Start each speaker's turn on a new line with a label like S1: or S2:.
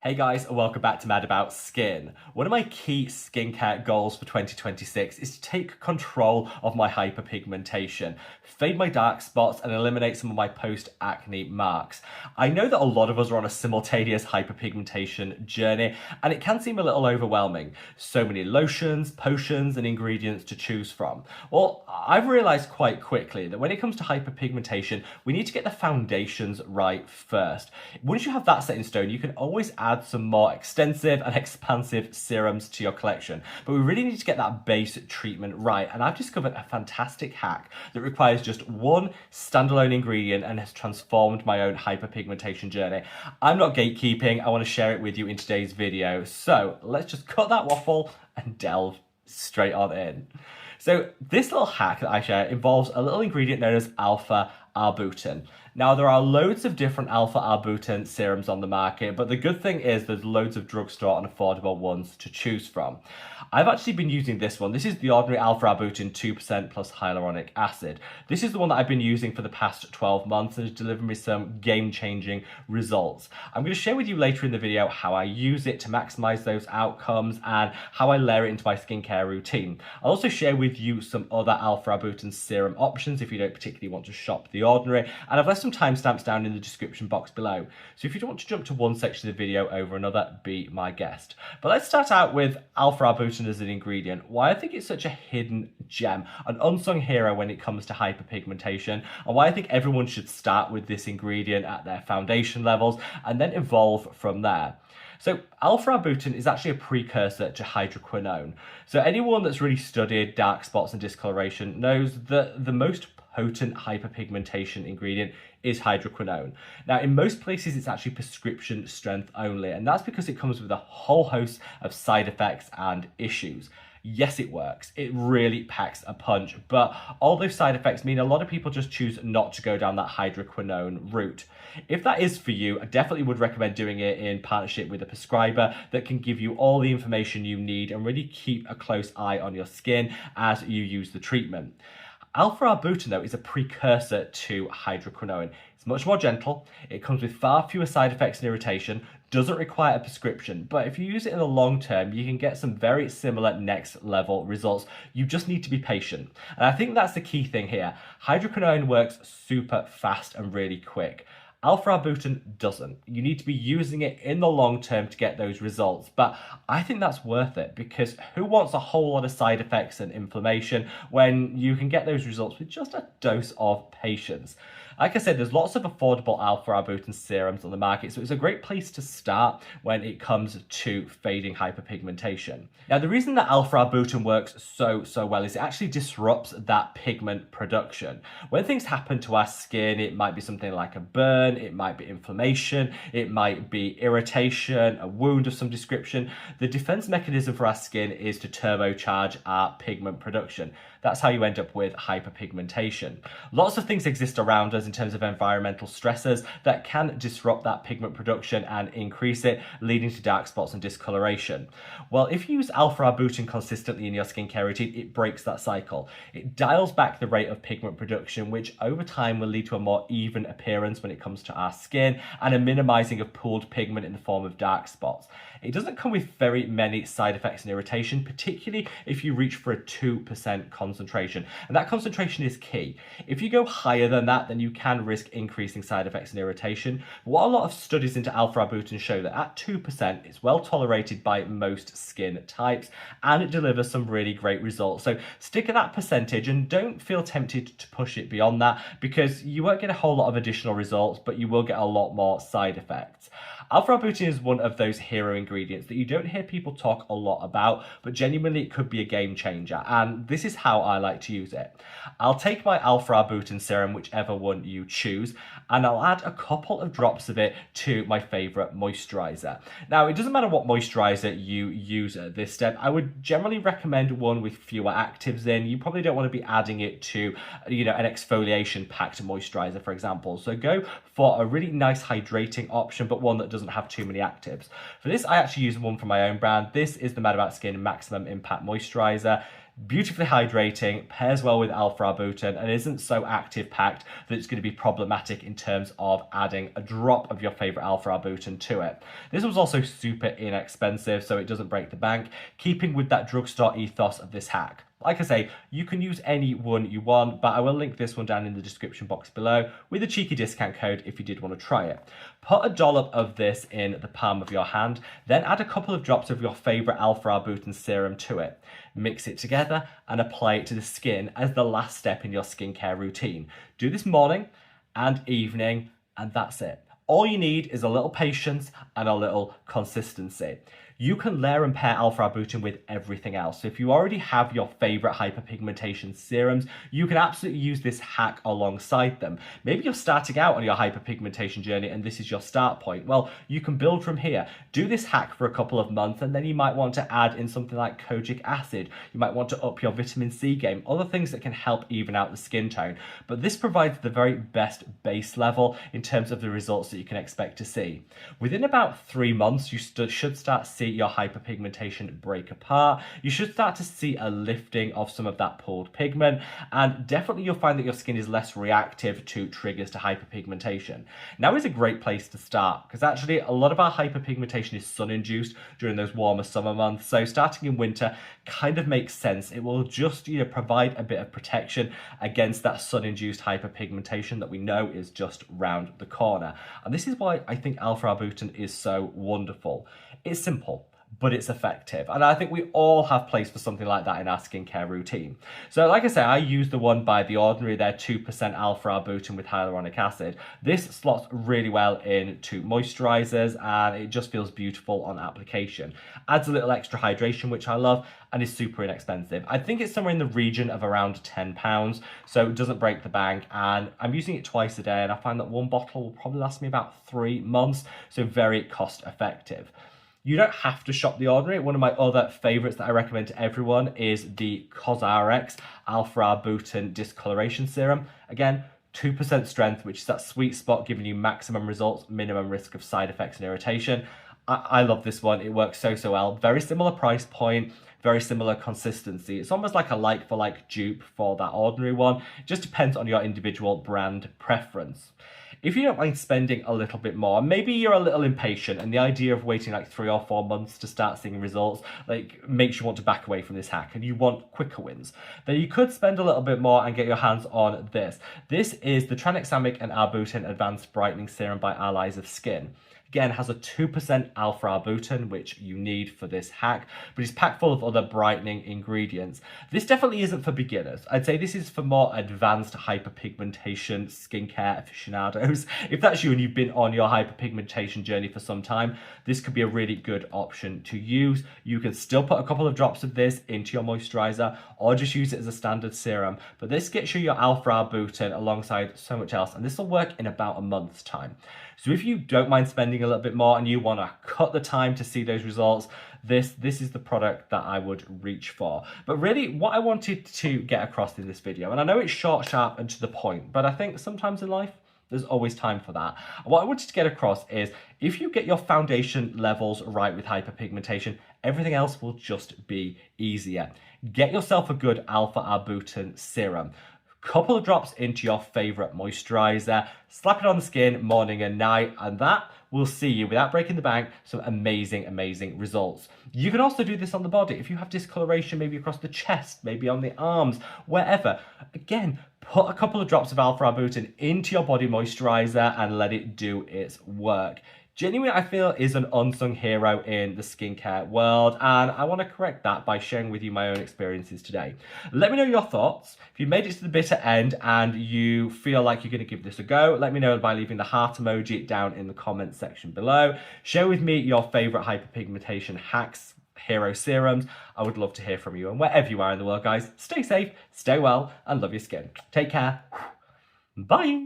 S1: Hey guys, and welcome back to Mad About Skin. One of my key skincare goals for 2026 is to take control of my hyperpigmentation, fade my dark spots, and eliminate some of my post-acne marks. I know that a lot of us are on a simultaneous hyperpigmentation journey, and it can seem a little overwhelming. So many lotions, potions, and ingredients to choose from. Well, I've realized quite quickly that when it comes to hyperpigmentation, we need to get the foundations right first. Once you have that set in stone, you can always add some more extensive and expansive serums to your collection. But we really need to get that base treatment right. And I've discovered a fantastic hack that requires just one standalone ingredient and has transformed my own hyperpigmentation journey. I'm not gatekeeping. I want to share it with you in today's video. So let's just cut that waffle and delve straight on in. So this little hack that I share involves a little ingredient known as alpha arbutin. Now, there are loads of different alpha arbutin serums on the market, but the good thing is there's loads of drugstore and affordable ones to choose from. I've actually been using this one. This is the ordinary alpha arbutin 2% plus hyaluronic acid. This is the one that I've been using for the past 12 months and has delivered me some game-changing results. I'm going to share with you later in the video how I use it to maximize those outcomes and how I layer it into my skincare routine. I'll also share with you some other alpha arbutin serum options if you don't particularly want to shop the ordinary, and I've left some timestamps down in the description box below. So if you don't want to jump to one section of the video over another, be my guest. But let's start out with alpha arbutin as an ingredient. Why I think it's such a hidden gem, an unsung hero when it comes to hyperpigmentation, and why I think everyone should start with this ingredient at their foundation levels and then evolve from there. So alpha arbutin is actually a precursor to hydroquinone. So anyone that's really studied dark spots and discoloration knows that the most potent hyperpigmentation ingredient is hydroquinone. Now, in most places, it's actually prescription strength only, and that's because it comes with a whole host of side effects and issues. Yes, it works. It really packs a punch, but all those side effects mean a lot of people just choose not to go down that hydroquinone route. If that is for you, I definitely would recommend doing it in partnership with a prescriber that can give you all the information you need and really keep a close eye on your skin as you use the treatment. Alpha arbutin, though, is a precursor to hydroquinone. It's much more gentle, it comes with far fewer side effects and irritation, doesn't require a prescription, but if you use it in the long term, you can get some very similar next level results. You just need to be patient. And I think that's the key thing here. Hydroquinone works super fast and really quick. Alpha arbutin doesn't. You need to be using it in the long term to get those results. But I think that's worth it because who wants a whole lot of side effects and inflammation when you can get those results with just a dose of patience? Like I said, there's lots of affordable alpha arbutin serums on the market, so it's a great place to start when it comes to fading hyperpigmentation. Now, the reason that alpha arbutin works so well is it actually disrupts that pigment production. When things happen to our skin, it might be something like a burn, it might be inflammation, it might be irritation, a wound of some description. The defense mechanism for our skin is to turbocharge our pigment production. That's how you end up with hyperpigmentation. Lots of things exist around us in terms of environmental stressors that can disrupt that pigment production and increase it, leading to dark spots and discoloration. Well, if you use alpha arbutin consistently in your skincare routine, it breaks that cycle. It dials back the rate of pigment production, which over time will lead to a more even appearance when it comes to our skin and a minimizing of pooled pigment in the form of dark spots. It doesn't come with very many side effects and irritation, particularly if you reach for a 2% concentration. And that concentration is key. If you go higher than that, then you can risk increasing side effects and irritation. What a lot of studies into alpha arbutin show that at 2%, it's well tolerated by most skin types and it delivers some really great results. So stick at that percentage and don't feel tempted to push it beyond that because you won't get a whole lot of additional results, but you will get a lot more side effects. Alpha arbutin is one of those hero ingredients that you don't hear people talk a lot about, but genuinely it could be a game changer, and this is how I like to use it. I'll take my alpha arbutin serum, whichever one you choose, and I'll add a couple of drops of it to my favorite moisturizer. Now, it doesn't matter what moisturizer you use at this step. I would generally recommend one with fewer actives in. You probably don't want to be adding it to, an exfoliation packed moisturizer, for example. So go for a really nice hydrating option, but one that doesn't have too many actives. For this, I actually use one from my own brand. This is the Mad About Skin Maximum Impact Moisturizer. Beautifully hydrating, pairs well with alpha arbutin, and isn't so active packed that it's going to be problematic in terms of adding a drop of your favorite alpha arbutin to it. This was also super inexpensive, so it doesn't break the bank, keeping with that drugstore ethos of this hack. Like I say, you can use any one you want, but I will link this one down in the description box below with a cheeky discount code if you did want to try it. Put a dollop of this in the palm of your hand, then add a couple of drops of your favorite alpha arbutin serum to it. Mix it together and apply it to the skin as the last step in your skincare routine. Do this morning and evening, and that's it. All you need is a little patience and a little consistency. You can layer and pair alpha arbutin with everything else. So if you already have your favorite hyperpigmentation serums, you can absolutely use this hack alongside them. Maybe you're starting out on your hyperpigmentation journey and this is your start point. Well, you can build from here. Do this hack for a couple of months and then you might want to add in something like kojic acid. You might want to up your vitamin C game, other things that can help even out the skin tone. But this provides the very best base level in terms of the results that you can expect to see. Within about 3 months, you should start seeing your hyperpigmentation break apart. You should start to see a lifting of some of that pooled pigment, and definitely you'll find that your skin is less reactive to triggers to hyperpigmentation. Now is a great place to start because actually a lot of our hyperpigmentation is sun-induced during those warmer summer months, so starting in winter kind of makes sense. It will just provide a bit of protection against that sun-induced hyperpigmentation that we know is just round the corner. And this is why I think alpha arbutin is so wonderful. It's simple, but it's effective. And I think we all have place for something like that in our skincare routine. So like I say, I use the one by The Ordinary, their 2% alpha arbutin with hyaluronic acid. This slots really well into moisturizers and it just feels beautiful on application. Adds a little extra hydration, which I love, and is super inexpensive. I think it's somewhere in the region of around £10, so it doesn't break the bank, and I'm using it twice a day, and I find that one bottle will probably last me about 3 months, so very cost effective. You don't have to shop The Ordinary. One of my other favorites that I recommend to everyone is the CosRx Alpha Arbutin Discoloration Serum. Again, 2% strength, which is that sweet spot giving you maximum results, minimum risk of side effects and irritation. I love this one. It works so well. Very similar price point, very similar consistency. It's almost like a like-for-like dupe for that Ordinary one. It just depends on your individual brand preference. If you don't mind spending a little bit more, maybe you're a little impatient and the idea of waiting like 3 or 4 months to start seeing results like makes you want to back away from this hack and you want quicker wins, then you could spend a little bit more and get your hands on this. This is the Tranexamic and Arbutin Advanced Brightening Serum by Allies of Skin. Again, has a 2% alpha arbutin, which you need for this hack, but it's packed full of other brightening ingredients. This definitely isn't for beginners. I'd say this is for more advanced hyperpigmentation skincare aficionados. If that's you and you've been on your hyperpigmentation journey for some time, this could be a really good option to use. You can still put a couple of drops of this into your moisturizer or just use it as a standard serum, but this gets you your alpha arbutin alongside so much else, and this will work in about a month's time. So if you don't mind spending a little bit more and you want to cut the time to see those results, this is the product that I would reach for. But really what I wanted to get across in this video, and I know it's short, sharp and to the point, but I think sometimes in life there's always time for that. What I wanted to get across is if you get your foundation levels right with hyperpigmentation, everything else will just be easier. Get yourself a good alpha arbutin serum. Couple of drops into your favorite moisturizer, slap it on the skin morning and night, and that will see you, without breaking the bank, some amazing results. You can also do this on the body. If you have discoloration, maybe across the chest, maybe on the arms, wherever. Again, put a couple of drops of alpha arbutin into your body moisturizer and let it do its work. Genuinely, I feel, is an unsung hero in the skincare world, and I want to correct that by sharing with you my own experiences today. Let me know your thoughts. If you made it to the bitter end and you feel like you're going to give this a go, let me know by leaving the heart emoji down in the comments section below. Share with me your favourite hyperpigmentation hacks, hero serums. I would love to hear from you, and wherever you are in the world, guys, stay safe, stay well, and love your skin. Take care. Bye.